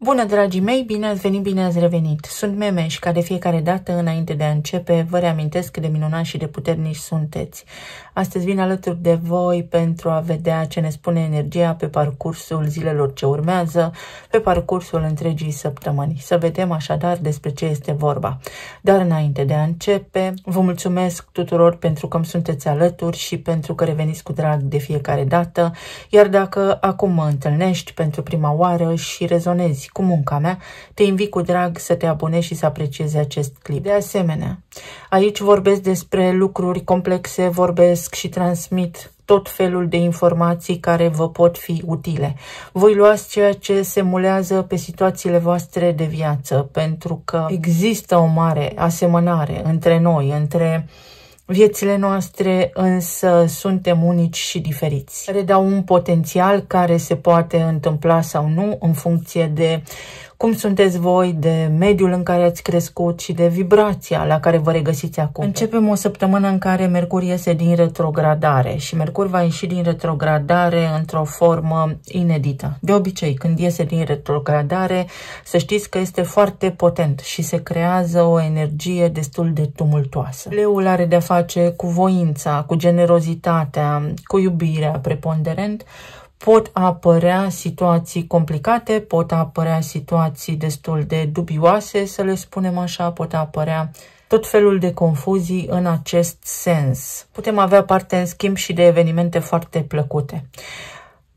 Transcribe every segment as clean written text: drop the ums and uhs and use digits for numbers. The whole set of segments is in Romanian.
Bună, dragii mei, bine ați venit, bine ați revenit. Sunt Meme și ca de fiecare dată, înainte de a începe, vă reamintesc cât de minunați și de puternici sunteți. Astăzi vin alături de voi pentru a vedea ce ne spune energia pe parcursul zilelor ce urmează, pe parcursul întregii săptămâni. Să vedem așadar despre ce este vorba. Dar înainte de a începe, vă mulțumesc tuturor pentru că îmi sunteți alături și pentru că reveniți cu drag de fiecare dată, iar dacă acum mă întâlnești pentru prima oară și rezonezi cu munca mea, te invit cu drag să te abonezi și să apreciezi acest clip. De asemenea, aici vorbesc despre lucruri complexe, vorbesc și transmit tot felul de informații care vă pot fi utile. Voi luați ceea ce se mulează pe situațiile voastre de viață, pentru că există o mare asemănare între noi, între viețile noastre, însă suntem unici și diferiți. Redau un potențial care se poate întâmpla sau nu în funcție de cum sunteți voi, de mediul în care ați crescut și de vibrația la care vă regăsiți acum. Începem o săptămână în care Mercur iese din retrogradare și Mercur va ieși din retrogradare într-o formă inedită. De obicei, când iese din retrogradare, să știți că este foarte potent și se creează o energie destul de tumultoasă. Leul are de-a face cu voința, cu generozitatea, cu iubirea preponderent. Pot apărea situații complicate, pot apărea situații destul de dubioase, să le spunem așa, pot apărea tot felul de confuzii în acest sens. Putem avea parte, în schimb, și de evenimente foarte plăcute,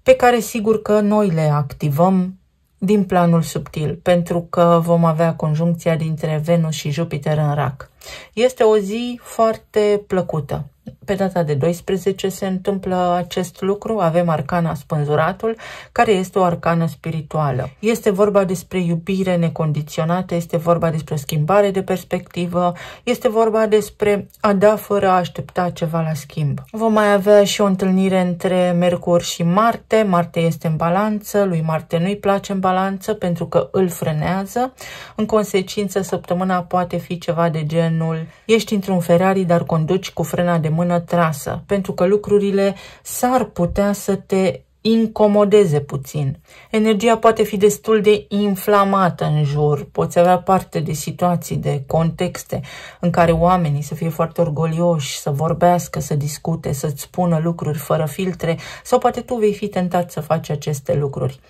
pe care sigur că noi le activăm din planul subtil, pentru că vom avea conjuncția dintre Venus și Jupiter în Rac. Este o zi foarte plăcută. Pe data de 12 se întâmplă acest lucru, avem arcana Spânzuratul, care este o arcană spirituală. Este vorba despre iubire necondiționată, este vorba despre o schimbare de perspectivă, este vorba despre a da fără a aștepta ceva la schimb. Vom mai avea și o întâlnire între Mercur și Marte. Marte este în balanță, lui Marte nu-i place în balanță pentru că îl frânează. În consecință, săptămâna poate fi ceva de genul: ești într-un Ferrari, dar conduci cu frâna de mână trasă, pentru că lucrurile s-ar putea să te incomodeze puțin. Energia poate fi destul de inflamată în jur, poți avea parte de situații, de contexte în care oamenii să fie foarte orgolioși, să vorbească, să discute, să-ți spună lucruri fără filtre, sau poate tu vei fi tentat să faci aceste lucruri.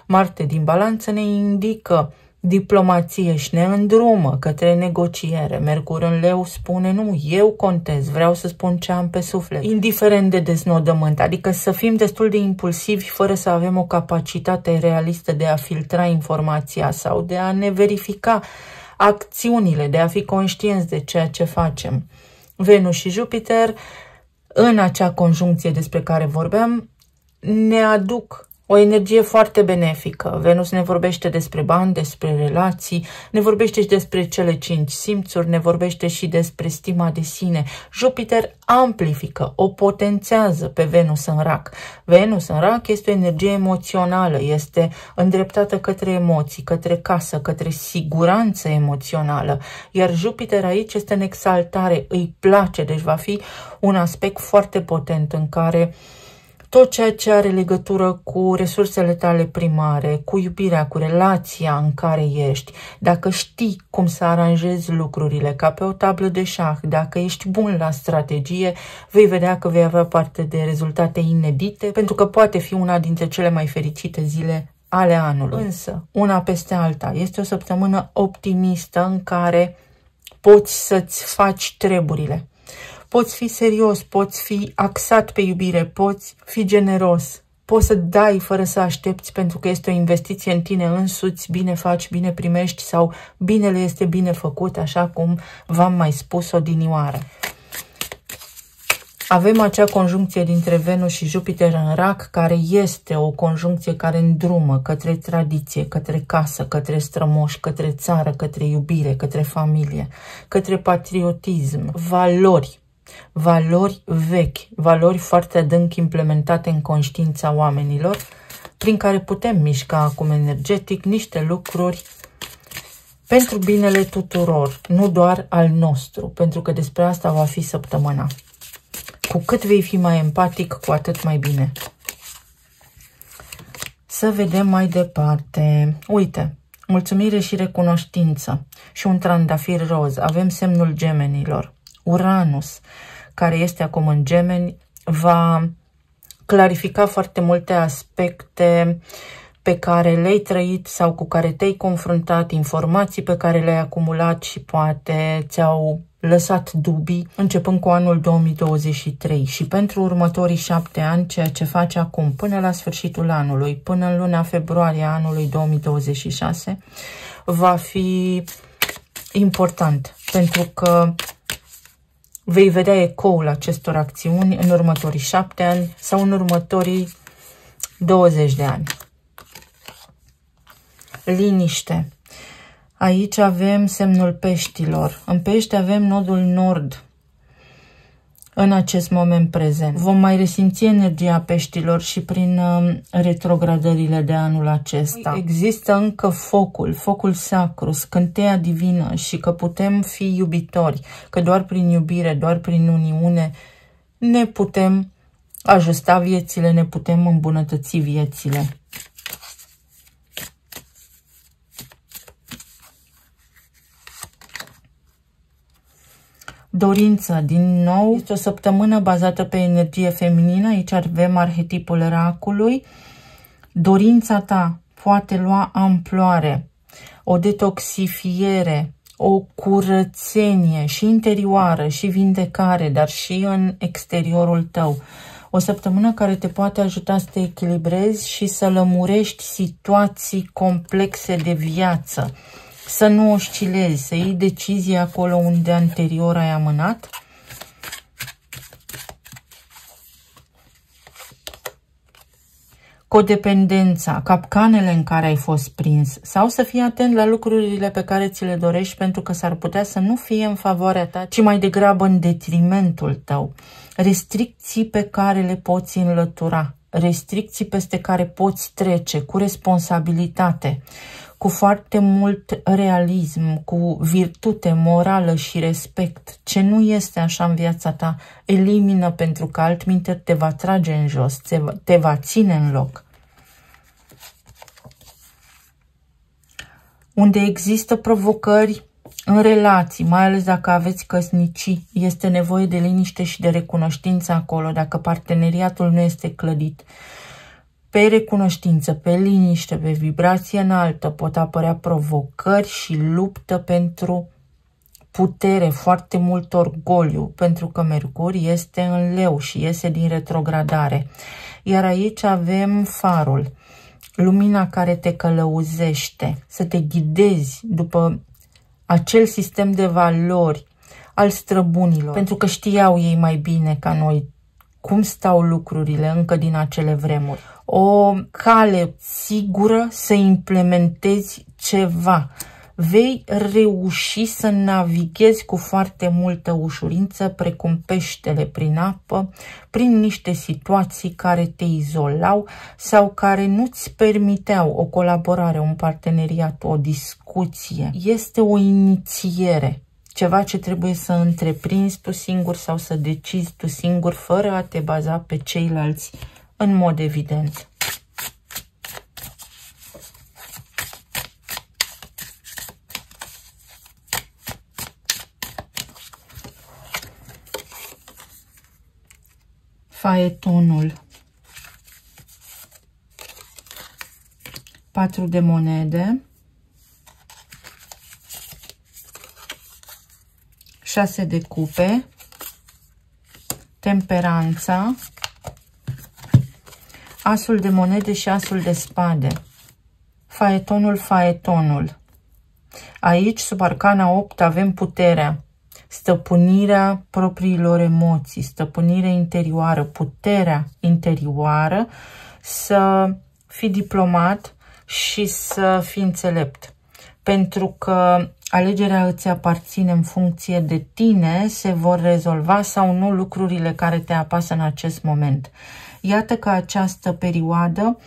Marte din balanță ne indică diplomație și ne îndrumă către negociere. Mercur în Leu spune: nu, eu contez, vreau să spun ce am pe suflet, indiferent de deznodământ, adică să fim destul de impulsivi fără să avem o capacitate realistă de a filtra informația sau de a ne verifica acțiunile, de a fi conștienți de ceea ce facem. Venus și Jupiter, în acea conjuncție despre care vorbeam, ne aduc o energie foarte benefică. Venus ne vorbește despre bani, despre relații, ne vorbește și despre cele 5 simțuri, ne vorbește și despre stima de sine. Jupiter amplifică, o potențează pe Venus în Rac. Venus în Rac este o energie emoțională, este îndreptată către emoții, către casă, către siguranță emoțională. Iar Jupiter aici este în exaltare, îi place, deci va fi un aspect foarte potent în care tot ceea ce are legătură cu resursele tale primare, cu iubirea, cu relația în care ești, dacă știi cum să aranjezi lucrurile ca pe o tablă de șah, dacă ești bun la strategie, vei vedea că vei avea parte de rezultate inedite, pentru că poate fi una dintre cele mai fericite zile ale anului. Însă, una peste alta, este o săptămână optimistă în care poți să-ți faci treburile. Poți fi serios, poți fi axat pe iubire, poți fi generos, poți să dai fără să aștepți pentru că este o investiție în tine însuți, bine faci, bine primești sau binele este bine făcut, așa cum v-am mai spus odinioară. Avem acea conjuncție dintre Venus și Jupiter în Rac, care este o conjuncție care îndrumă către tradiție, către casă, către strămoși, către țară, către iubire, către familie, către patriotism, valori vechi, valori foarte adânc implementate în conștiința oamenilor, prin care putem mișca acum energetic niște lucruri pentru binele tuturor, nu doar al nostru, pentru că despre asta va fi săptămâna. Cu cât vei fi mai empatic, cu atât mai bine. Să vedem mai departe. Uite, mulțumire și recunoștință și un trandafir roz. Avem semnul Gemenilor. Uranus, care este acum în Gemeni, va clarifica foarte multe aspecte pe care le-ai trăit sau cu care te-ai confruntat, informații pe care le-ai acumulat și poate ți-au lăsat dubii începând cu anul 2023 și pentru următorii 7 ani, ceea ce faci acum până la sfârșitul anului, până în luna februarie anului 2026, va fi important pentru că vei vedea ecoul acestor acțiuni în următorii 7 ani sau în următorii 20 de ani. Liniște. Aici avem semnul peștilor. În pești avem nodul nord în acest moment prezent. Vom mai resimți energia peștilor și prin retrogradările de anul acesta. Există încă focul sacru, scânteia divină și că putem fi iubitori, că doar prin iubire, doar prin uniune ne putem ajusta viețile, ne putem îmbunătăți viețile. Dorință, din nou, este o săptămână bazată pe energie feminină. Aici avem arhetipul racului. Dorința ta poate lua amploare, o detoxifiere, o curățenie și interioară și vindecare, dar și în exteriorul tău. O săptămână care te poate ajuta să te echilibrezi și să lămurești situații complexe de viață. Să nu oscilezi, să iei decizie acolo unde anterior ai amânat. Codependența, capcanele în care ai fost prins sau să fii atent la lucrurile pe care ți le dorești pentru că s-ar putea să nu fie în favoarea ta, ci mai degrabă în detrimentul tău. Restricții pe care le poți înlătura, restricții peste care poți trece cu responsabilitate, cu foarte mult realism, cu virtute morală și respect. Ce nu este așa în viața ta, elimină pentru că altminteri te va trage în jos, te va ține în loc. Unde există provocări în relații, mai ales dacă aveți căsnicii, este nevoie de liniște și de recunoștință acolo, dacă parteneriatul nu este clădit. Pe recunoștință, pe liniște, pe vibrație înaltă pot apărea provocări și luptă pentru putere, foarte mult orgoliu, pentru că Mercur este în Leu și iese din retrogradare. Iar aici avem farul, lumina care te călăuzește, să te ghidezi după acel sistem de valori al străbunilor, pentru că știau ei mai bine ca noi cum stau lucrurile încă din acele vremuri. O cale sigură să implementezi ceva. Vei reuși să navighezi cu foarte multă ușurință, precum peștele prin apă, prin niște situații care te izolau sau care nu-ți permiteau o colaborare, un parteneriat, o discuție. Este o inițiere. Ceva ce trebuie să întreprinzi tu singur sau să decizi tu singur, fără a te baza pe ceilalți în mod evident. Faetonul. 4 de monede. 6 de cupe, temperanța, asul de monede și asul de spade. Faetonul. Aici, sub arcana 8, avem puterea, stăpânirea propriilor emoții, stăpânirea interioară, puterea interioară, să fii diplomat și să fii înțelept. Pentru că alegerea îți aparține în funcție de tine, se vor rezolva sau nu lucrurile care te apasă în acest moment. Iată că această perioadă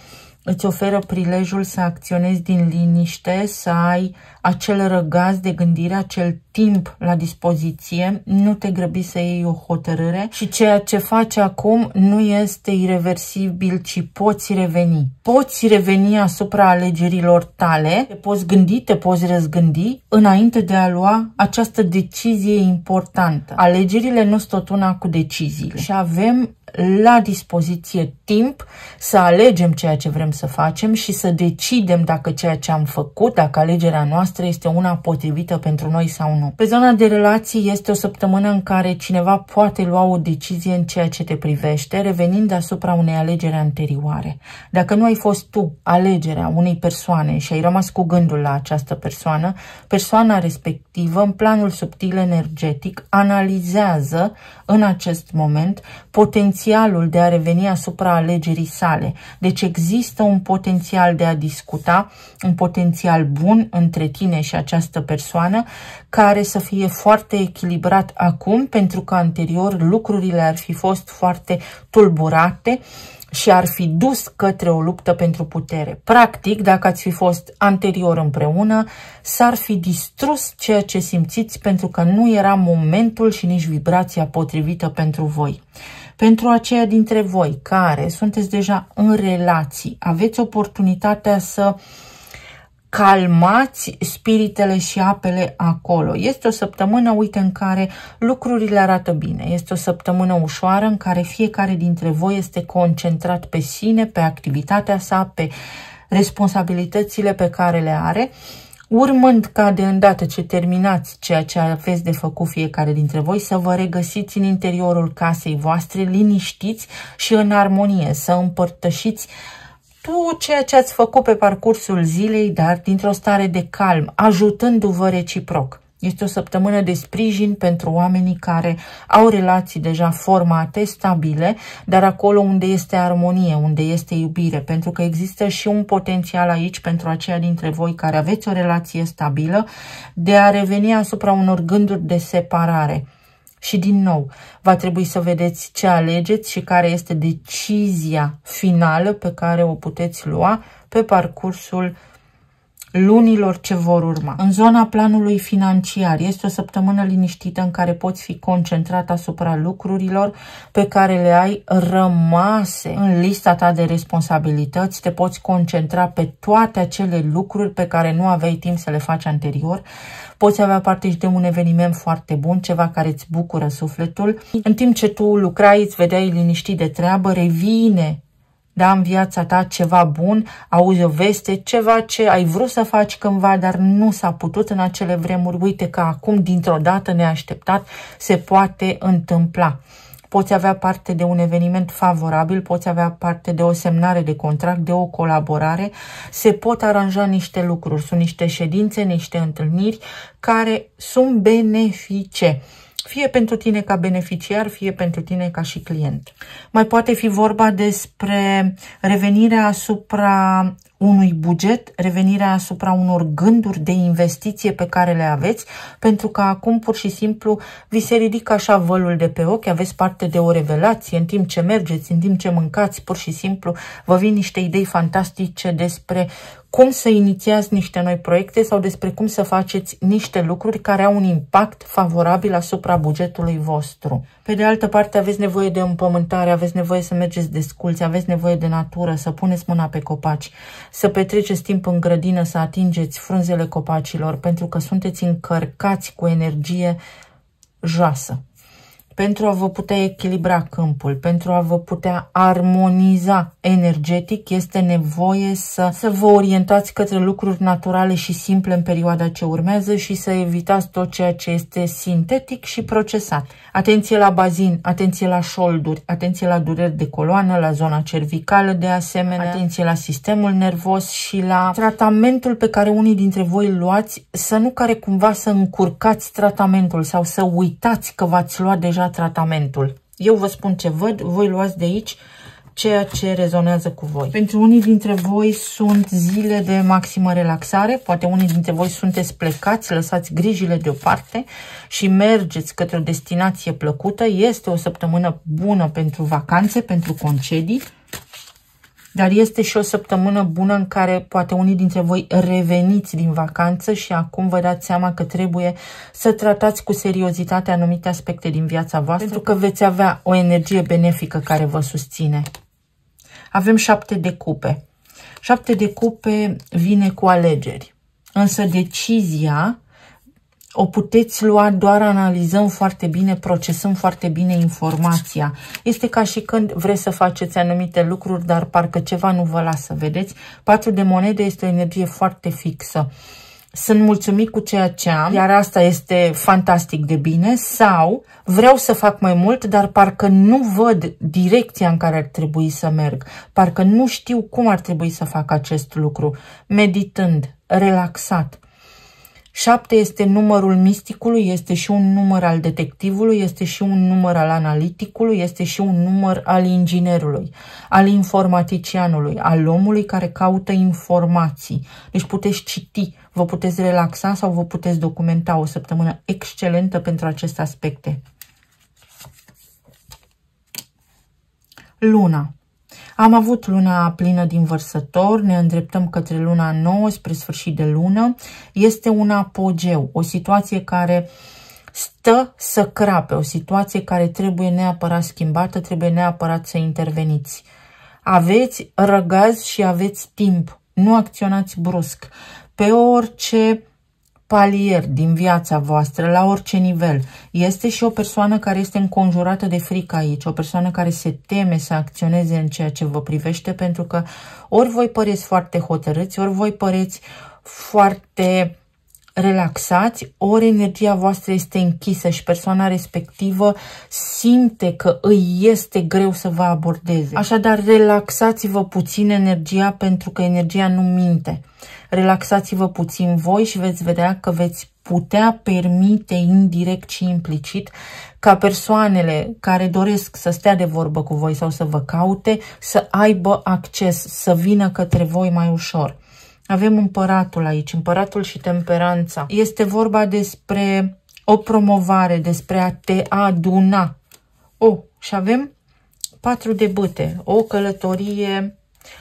îți oferă prilejul să acționezi din liniște, să ai acel răgaz de gândire, acel timp la dispoziție, nu te grăbi să iei o hotărâre și ceea ce faci acum nu este irreversibil, ci poți reveni. Poți reveni asupra alegerilor tale, te poți gândi, te poți răzgândi înainte de a lua această decizie importantă. Alegerile nu sunt tot una cu deciziile și avem la dispoziție timp să alegem ceea ce vrem să facem și să decidem dacă ceea ce am făcut, dacă alegerea noastră este una potrivită pentru noi sau nu. Pe zona de relații este o săptămână în care cineva poate lua o decizie în ceea ce te privește, revenind asupra unei alegeri anterioare. Dacă nu ai fost tu alegerea unei persoane și ai rămas cu gândul la această persoană, persoana respectivă, în planul subtil energetic, analizează în acest moment potențialul de a reveni asupra alegerii sale. Deci există un potențial de a discuta, un potențial bun între tine și această persoană, care să fie foarte echilibrat acum, pentru că anterior lucrurile ar fi fost foarte tulburate și ar fi dus către o luptă pentru putere. Practic, dacă ați fi fost anterior împreună, s-ar fi distrus ceea ce simțiți, pentru că nu era momentul și nici vibrația potrivită pentru voi. Pentru aceia dintre voi care sunteți deja în relații, aveți oportunitatea să calmați spiritele și apele acolo. Este o săptămână, uite, în care lucrurile arată bine. Este o săptămână ușoară în care fiecare dintre voi este concentrat pe sine, pe activitatea sa, pe responsabilitățile pe care le are, urmând ca de îndată ce terminați ceea ce aveți de făcut fiecare dintre voi, să vă regăsiți în interiorul casei voastre, liniștiți și în armonie, să împărtășiți tot ceea ce ați făcut pe parcursul zilei, dar dintr-o stare de calm, ajutându-vă reciproc. Este o săptămână de sprijin pentru oamenii care au relații deja formate, stabile, dar acolo unde este armonie, unde este iubire, pentru că există și un potențial aici pentru aceia dintre voi care aveți o relație stabilă de a reveni asupra unor gânduri de separare. Și din nou, va trebui să vedeți ce alegeți și care este decizia finală pe care o puteți lua pe parcursul lunilor ce vor urma. În zona planului financiar este o săptămână liniștită în care poți fi concentrat asupra lucrurilor pe care le ai rămase în lista ta de responsabilități. Te poți concentra pe toate acele lucruri pe care nu aveai timp să le faci anterior. Poți avea parte și de un eveniment foarte bun, ceva care îți bucură sufletul. În timp ce tu lucrai, îți vedeai liniștit de treabă, revine în viața ta ceva bun, auzi o veste, ceva ce ai vrut să faci cândva, dar nu s-a putut în acele vremuri. Uite că acum, dintr-o dată neașteptat, se poate întâmpla. Poți avea parte de un eveniment favorabil, poți avea parte de o semnare de contract, de o colaborare. Se pot aranja niște lucruri, sunt niște ședințe, niște întâlniri care sunt benefice. Fie pentru tine ca beneficiar, fie pentru tine ca și client. Mai poate fi vorba despre revenirea asupra unui buget, revenirea asupra unor gânduri de investiție pe care le aveți, pentru că acum pur și simplu vi se ridică așa vălul de pe ochi, aveți parte de o revelație în timp ce mergeți, în timp ce mâncați, pur și simplu vă vin niște idei fantastice despre cum să inițiați niște noi proiecte sau despre cum să faceți niște lucruri care au un impact favorabil asupra bugetului vostru. Pe de altă parte, aveți nevoie de împământare, aveți nevoie să mergeți desculți, aveți nevoie de natură, să puneți mâna pe copaci, să petreceți timp în grădină, să atingeți frunzele copacilor, pentru că sunteți încărcați cu energie joasă. Pentru a vă putea echilibra câmpul, pentru a vă putea armoniza energetic, este nevoie să vă orientați către lucruri naturale și simple în perioada ce urmează și să evitați tot ceea ce este sintetic și procesat. Atenție la bazin, atenție la șolduri, atenție la dureri de coloană, la zona cervicală de asemenea, atenție la sistemul nervos și la tratamentul pe care unii dintre voi îl luați, să nu care cumva să încurcați tratamentul sau să uitați că v-ați luat deja tratamentul. Eu vă spun ce văd, voi luați de aici ceea ce rezonează cu voi. Pentru unii dintre voi sunt zile de maximă relaxare, poate unii dintre voi sunteți plecați, lăsați grijile deoparte și mergeți către o destinație plăcută. Este o săptămână bună pentru vacanțe, pentru concedii. Dar este și o săptămână bună în care poate unii dintre voi reveniți din vacanță și acum vă dați seama că trebuie să tratați cu seriozitate anumite aspecte din viața voastră, pentru că veți avea o energie benefică care vă susține. Avem 7 de cupe. 7 de cupe vine cu alegeri, însă decizia o puteți lua doar analizând foarte bine, procesând foarte bine informația. Este ca și când vreți să faceți anumite lucruri, dar parcă ceva nu vă lasă, vedeți? 4 de monede este o energie foarte fixă. Sunt mulțumit cu ceea ce am, iar asta este fantastic de bine, sau vreau să fac mai mult, dar parcă nu văd direcția în care ar trebui să merg. Parcă nu știu cum ar trebui să fac acest lucru. Meditând, relaxat. 7 este numărul misticului, este și un număr al detectivului, este și un număr al analiticului, este și un număr al inginerului, al informaticianului, al omului care caută informații. Deci puteți citi, vă puteți relaxa sau vă puteți documenta. O săptămână excelentă pentru aceste aspecte. Luna. Am avut luna plină din Vărsător, ne îndreptăm către luna nouă, spre sfârșit de lună. Este un apogeu, o situație care stă să crape, o situație care trebuie neapărat schimbată, trebuie neapărat să interveniți. Aveți răgaz și aveți timp, nu acționați brusc. Pe orice palier din viața voastră, la orice nivel. Este și o persoană care este înconjurată de frică aici, o persoană care se teme să acționeze în ceea ce vă privește, pentru că ori voi păreți foarte hotărâți, ori voi păreți foarte relaxați, ori energia voastră este închisă și persoana respectivă simte că îi este greu să vă abordeze. Așadar, relaxați-vă puțin energia, pentru că energia nu minte. Relaxați-vă puțin voi și veți vedea că veți putea permite indirect și implicit ca persoanele care doresc să stea de vorbă cu voi sau să vă caute să aibă acces, să vină către voi mai ușor. Avem împăratul aici, împăratul și temperanța. Este vorba despre o promovare, despre a te aduna. Și avem 4 de bâte, o călătorie,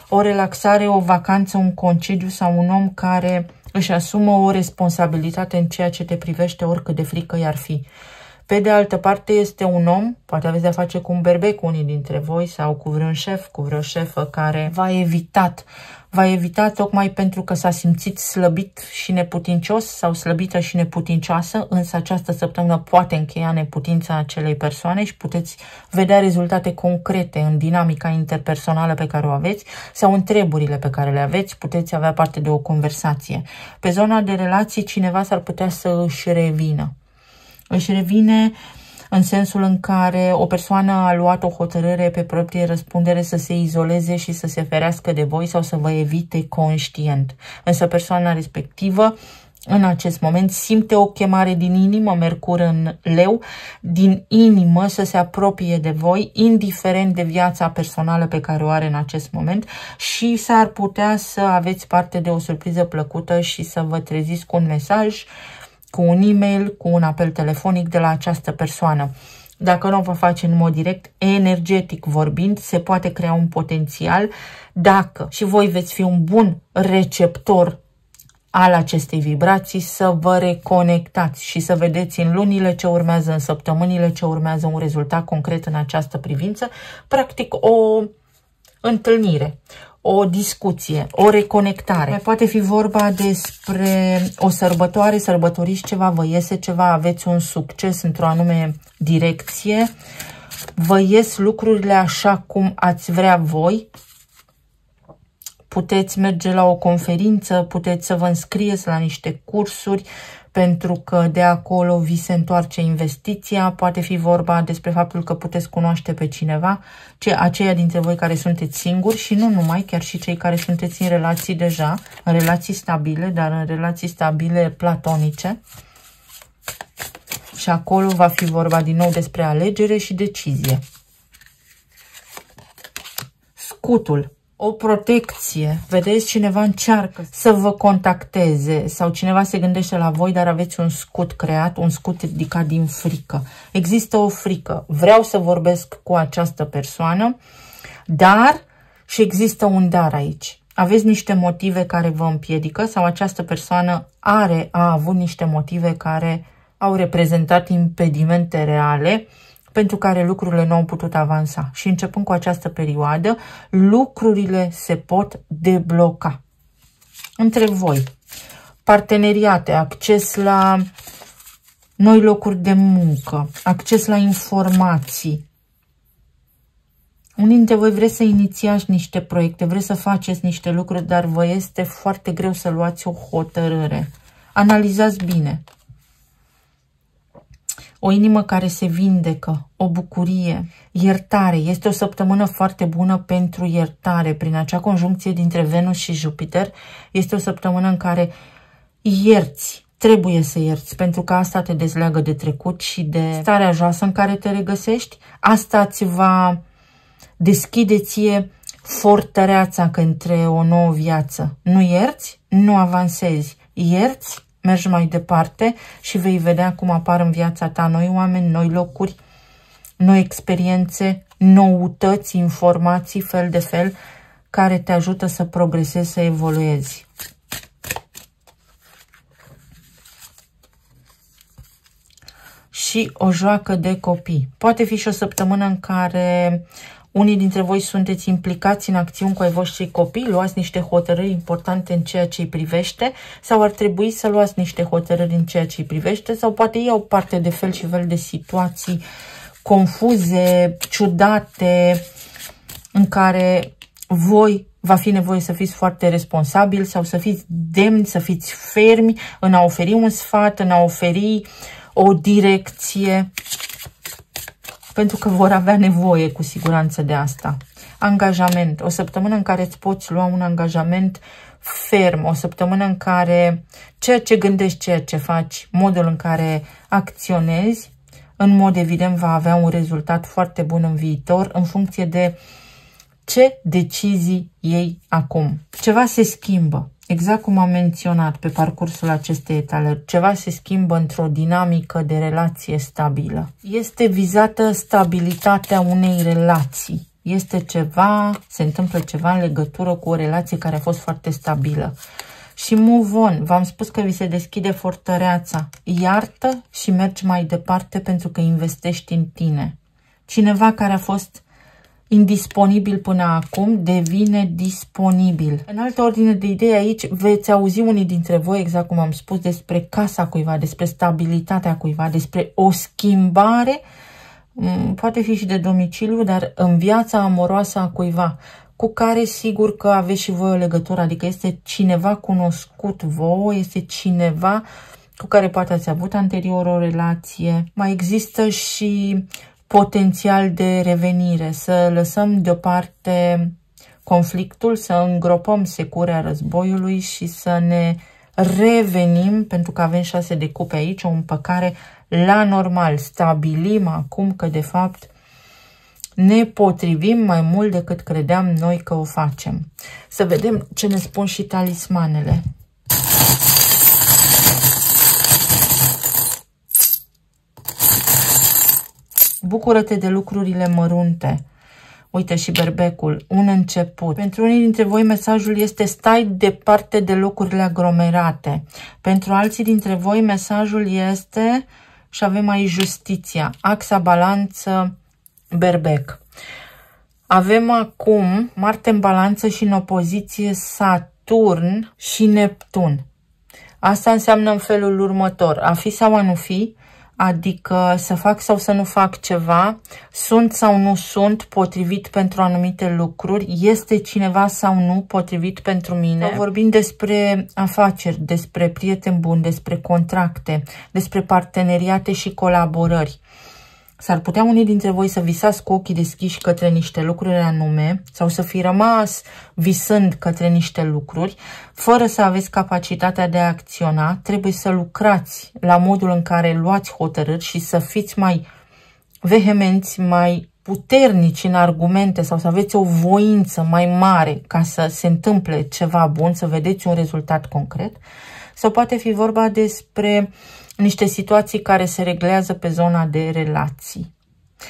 o relaxare, o vacanță, un concediu sau un om care își asumă o responsabilitate în ceea ce te privește, oricât de frică i-ar fi. Pe de altă parte este un om, poate aveți de-a face cu un berbec unii dintre voi sau cu vreun șef, cu vreo șefă care v-a evitat tocmai pentru că s-a simțit slăbit și neputincios sau slăbită și neputincioasă, însă această săptămână poate încheia neputința acelei persoane și puteți vedea rezultate concrete în dinamica interpersonală pe care o aveți sau în treburile pe care le aveți, puteți avea parte de o conversație. Pe zona de relații, cineva s-ar putea să își revină. Își revine în sensul în care o persoană a luat o hotărâre pe proprie răspundere să se izoleze și să se ferească de voi sau să vă evite conștient. Însă persoana respectivă în acest moment simte o chemare din inimă, Mercur în Leu, din inimă să se apropie de voi, indiferent de viața personală pe care o are în acest moment, și s-ar putea să aveți parte de o surpriză plăcută și să vă treziți cu un mesaj, cu un e-mail, cu un apel telefonic de la această persoană. Dacă nu o va face în mod direct, energetic vorbind, se poate crea un potențial dacă și voi veți fi un bun receptor al acestei vibrații, să vă reconectați și să vedeți în lunile ce urmează, în săptămânile ce urmează, un rezultat concret în această privință, practic o întâlnire, o discuție, o reconectare. Mai poate fi vorba despre o sărbătoare, sărbătoriți ceva, vă iese ceva, aveți un succes într-o anume direcție, vă ies lucrurile așa cum ați vrea voi, puteți merge la o conferință, puteți să vă înscrieți la niște cursuri, pentru că de acolo vi se întoarce investiția. Poate fi vorba despre faptul că puteți cunoaște pe cineva, aceia dintre voi care sunteți singuri și nu numai, chiar și cei care sunteți în relații deja, în relații stabile, dar în relații stabile platonice. Și acolo va fi vorba din nou despre alegere și decizie. Scutul. O protecție. Vedeți, cineva încearcă să vă contacteze sau cineva se gândește la voi, dar aveți un scut creat, un scut ridicat din frică. Există o frică. Vreau să vorbesc cu această persoană, dar și există un dar aici. Aveți niște motive care vă împiedică sau această persoană a avut niște motive care au reprezentat impedimente reale pentru care lucrurile nu au putut avansa. Și începând cu această perioadă, lucrurile se pot debloca. Între voi, parteneriate, acces la noi locuri de muncă, acces la informații. Unii dintre voi vreți să inițiați niște proiecte, vreți să faceți niște lucruri, dar vă este foarte greu să luați o hotărâre. Analizați bine. O inimă care se vindecă, o bucurie, iertare. Este o săptămână foarte bună pentru iertare. Prin acea conjuncție dintre Venus și Jupiter, este o săptămână în care ierți. Trebuie să ierți, pentru că asta te dezleagă de trecut și de starea joasă în care te regăsești. Asta îți va deschide ție fortăreața către o nouă viață. Nu ierți, nu avansezi. Ierți, mergi mai departe și vei vedea cum apar în viața ta noi oameni, noi locuri, noi experiențe, noutăți, informații, fel de fel, care te ajută să progresezi, să evoluezi. Și o joacă de copii. Poate fi și o săptămână în care unii dintre voi sunteți implicați în acțiuni cu ai voștri copii, luați niște hotărâri importante în ceea ce îi privește sau ar trebui să luați niște hotărâri în ceea ce îi privește sau poate ei au parte de fel și fel de situații confuze, ciudate, în care voi va fi nevoie să fiți foarte responsabili sau să fiți demni, să fiți fermi în a oferi un sfat, în a oferi o direcție, pentru că vor avea nevoie cu siguranță de asta. Angajament. O săptămână în care îți poți lua un angajament ferm. O săptămână în care ceea ce gândești, ceea ce faci, modul în care acționezi, în mod evident va avea un rezultat foarte bun în viitor, în funcție de ce decizii iei acum. Ceva se schimbă. Exact cum am menționat pe parcursul acestei etalări, ceva se schimbă într-o dinamică de relație stabilă. Este vizată stabilitatea unei relații. Este ceva, se întâmplă ceva în legătură cu o relație care a fost foarte stabilă. Și move on. V-am spus că vi se deschide fortăreața. Iartă și mergi mai departe pentru că investești în tine. Cineva care a fost indisponibil până acum devine disponibil. În altă ordine de idei aici veți auzi unii dintre voi, exact cum am spus, despre casa cuiva, despre stabilitatea cuiva, despre o schimbare, poate fi și de domiciliu, dar în viața amoroasă a cuiva, cu care sigur că aveți și voi o legătură, adică este cineva cunoscut vouă, este cineva cu care poate ați avut anterior o relație. Mai există și potențial de revenire, să lăsăm deoparte conflictul, să îngropăm securea războiului și să ne revenim, pentru că avem 6 de cupe aici, o împăcare la normal. Stabilim acum că de fapt ne potrivim mai mult decât credeam noi că o facem. Să vedem ce ne spun și talismanele. Bucură-te de lucrurile mărunte. Uite și berbecul, un început. Pentru unii dintre voi mesajul este stai departe de locurile aglomerate. Pentru alții dintre voi mesajul este, și avem aici justiția, axa, balanță, berbec. Avem acum Marte în balanță și în opoziție Saturn și Neptun. Asta înseamnă în felul următor, a fi sau a nu fi, adică să fac sau să nu fac ceva, sunt sau nu sunt potrivit pentru anumite lucruri, este cineva sau nu potrivit pentru mine. Vorbim despre afaceri, despre prieteni buni, despre contracte, despre parteneriate și colaborări. S-ar putea unii dintre voi să visați cu ochii deschiși către niște lucruri anume sau să fi rămas visând către niște lucruri, fără să aveți capacitatea de a acționa. Trebuie să lucrați la modul în care luați hotărâri și să fiți mai vehemenți, mai puternici în argumente sau să aveți o voință mai mare ca să se întâmple ceva bun, să vedeți un rezultat concret. Sau poate fi vorba despre niște situații care se reglează pe zona de relații.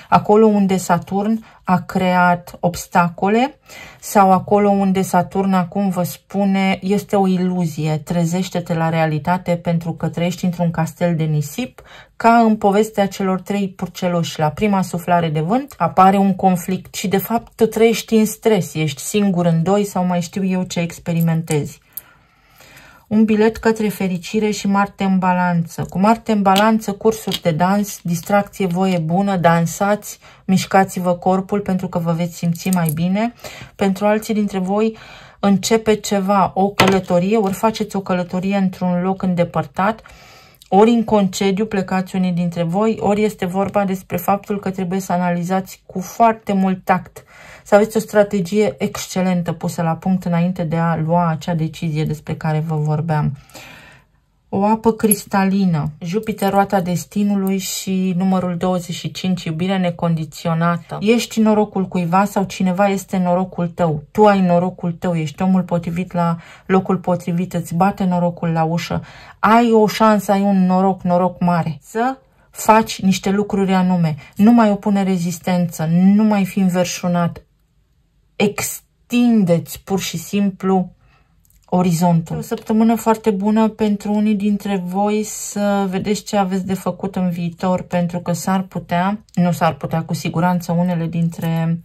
Acolo unde Saturn a creat obstacole sau acolo unde Saturn acum vă spune este o iluzie, trezește-te la realitate pentru că trăiești într-un castel de nisip, ca în povestea celor 3 purceluși. La prima suflare de vânt apare un conflict și de fapt tu trăiești în stres, ești singur în doi sau mai știu eu ce experimentezi. Un bilet către fericire și Marte în balanță. Cu Marte în balanță, cursuri de dans, distracție, voie bună, dansați, mișcați-vă corpul pentru că vă veți simți mai bine. Pentru alții dintre voi începe ceva, o călătorie, ori faceți o călătorie într-un loc îndepărtat, ori în concediu plecați unii dintre voi, ori este vorba despre faptul că trebuie să analizați cu foarte mult tact, să aveți o strategie excelentă pusă la punct înainte de a lua acea decizie despre care vă vorbeam. O apă cristalină, Jupiter, roata destinului și numărul 25, iubire necondiționată. Ești norocul cuiva sau cineva este norocul tău. Tu ai norocul tău, ești omul potrivit la locul potrivit, îți bate norocul la ușă. Ai o șansă, ai un noroc mare. Să faci niște lucruri anume. Nu mai opune rezistență, nu mai fi înverșunat. Extindeți pur și simplu orizontul. O săptămână foarte bună pentru unii dintre voi să vedeți ce aveți de făcut în viitor, pentru că s-ar putea, nu s-ar putea, cu siguranță unele dintre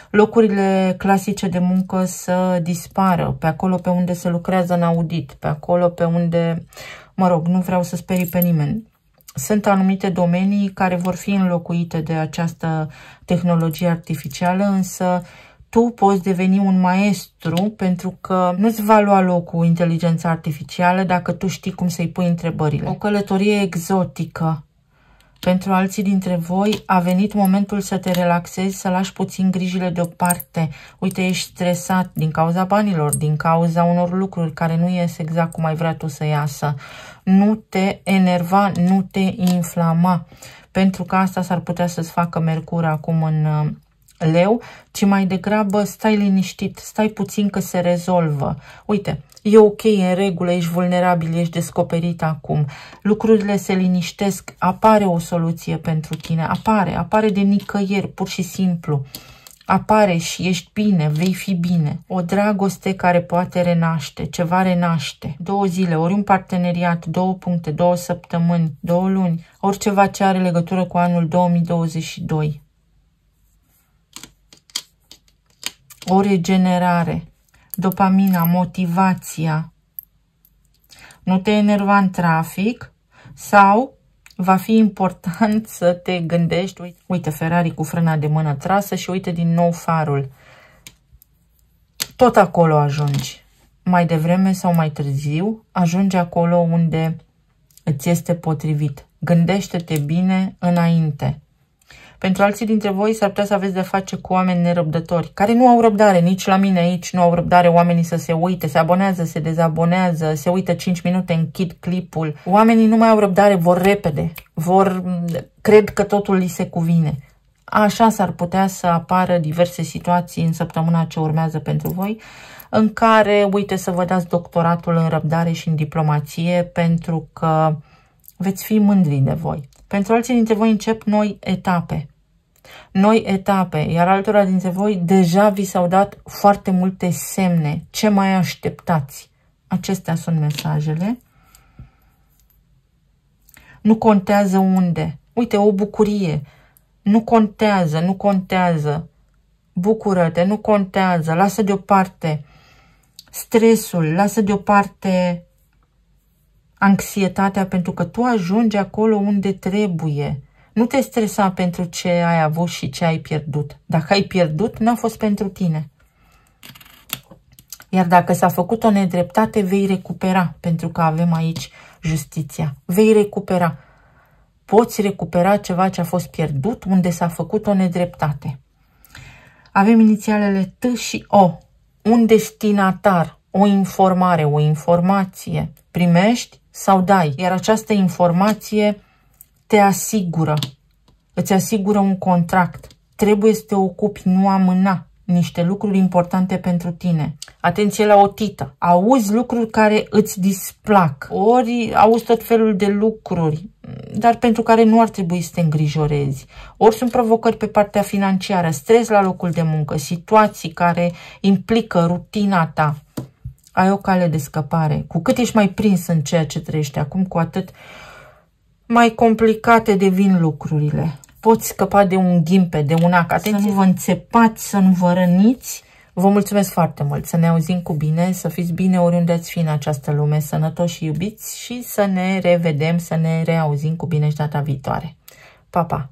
locurile clasice de muncă să dispară, pe acolo pe unde se lucrează în audit, pe acolo pe unde, mă rog, nu vreau să sperii pe nimeni. Sunt anumite domenii care vor fi înlocuite de această tehnologie artificială, însă tu poți deveni un maestru pentru că nu-ți va lua locul inteligența artificială dacă tu știi cum să-i pui întrebările. O călătorie exotică. Pentru alții dintre voi a venit momentul să te relaxezi, să lași puțin grijile deoparte. Uite, ești stresat din cauza banilor, din cauza unor lucruri care nu ies exact cum ai vrea tu să iasă. Nu te enerva, nu te inflama, pentru că asta s-ar putea să-ți facă Mercur acum în Leu, ci mai degrabă stai liniștit, stai puțin că se rezolvă. Uite, e ok, în regulă, ești vulnerabil, ești descoperit acum. Lucrurile se liniștesc, apare o soluție pentru tine, apare de nicăieri, pur și simplu. Apare și ești bine, vei fi bine. O dragoste care poate renaște, ceva renaște. 2 zile, ori un parteneriat, 2 puncte, 2 săptămâni, 2 luni, ori ceva ce are legătură cu anul 2022. O regenerare, dopamina, motivația. Nu te enerva în trafic sau va fi important să te gândești. Uite, Ferrari cu frâna de mână trasă și uite din nou farul. Tot acolo ajungi. Mai devreme sau mai târziu ajungi acolo unde îți este potrivit. Gândește-te bine înainte. Pentru alții dintre voi s-ar putea să aveți de face cu oameni nerăbdători, care nu au răbdare, nici la mine aici nu au răbdare oamenii să se uite, se abonează, se dezabonează, se uită 5 minute, închid clipul. Oamenii nu mai au răbdare, vor repede, cred că totul li se cuvine. Așa s-ar putea să apară diverse situații în săptămâna ce urmează pentru voi, în care, uite, să vă dați doctoratul în răbdare și în diplomație, pentru că veți fi mândri de voi. Pentru alții dintre voi încep noi etape, iar altora dintre voi deja vi s-au dat foarte multe semne. Ce mai așteptați? Acestea sunt mesajele. Nu contează unde. Uite, o bucurie. Nu contează. Bucură-te, nu contează. Lasă deoparte stresul, lasă deoparte anxietatea, pentru că tu ajungi acolo unde trebuie. Nu te stresa pentru ce ai avut și ce ai pierdut. Dacă ai pierdut, n-a fost pentru tine. Iar dacă s-a făcut o nedreptate, vei recupera, pentru că avem aici justiția. Vei recupera. Poți recupera ceva ce a fost pierdut unde s-a făcut o nedreptate. Avem inițialele T și O. Un destinatar, o informare, o informație. Primești sau dai. Iar această informație te asigură. Îți asigură un contract. Trebuie să te ocupi, nu amâna niște lucruri importante pentru tine. Atenție la o tită. Auzi lucruri care îți displac. Ori auzi tot felul de lucruri dar pentru care nu ar trebui să te îngrijorezi. Ori sunt provocări pe partea financiară, stres la locul de muncă, situații care implică rutina ta. Ai o cale de scăpare. Cu cât ești mai prins în ceea ce trăiești acum, cu atât mai complicate devin lucrurile. Poți scăpa de un ghimpe, de un ac. Atenție, să nu vă înțepați, să nu vă răniți. Vă mulțumesc foarte mult. Să ne auzim cu bine, să fiți bine oriunde ați fi în această lume, sănătoși și iubiți și să ne revedem, să ne reauzim cu bine și data viitoare. Pa, pa!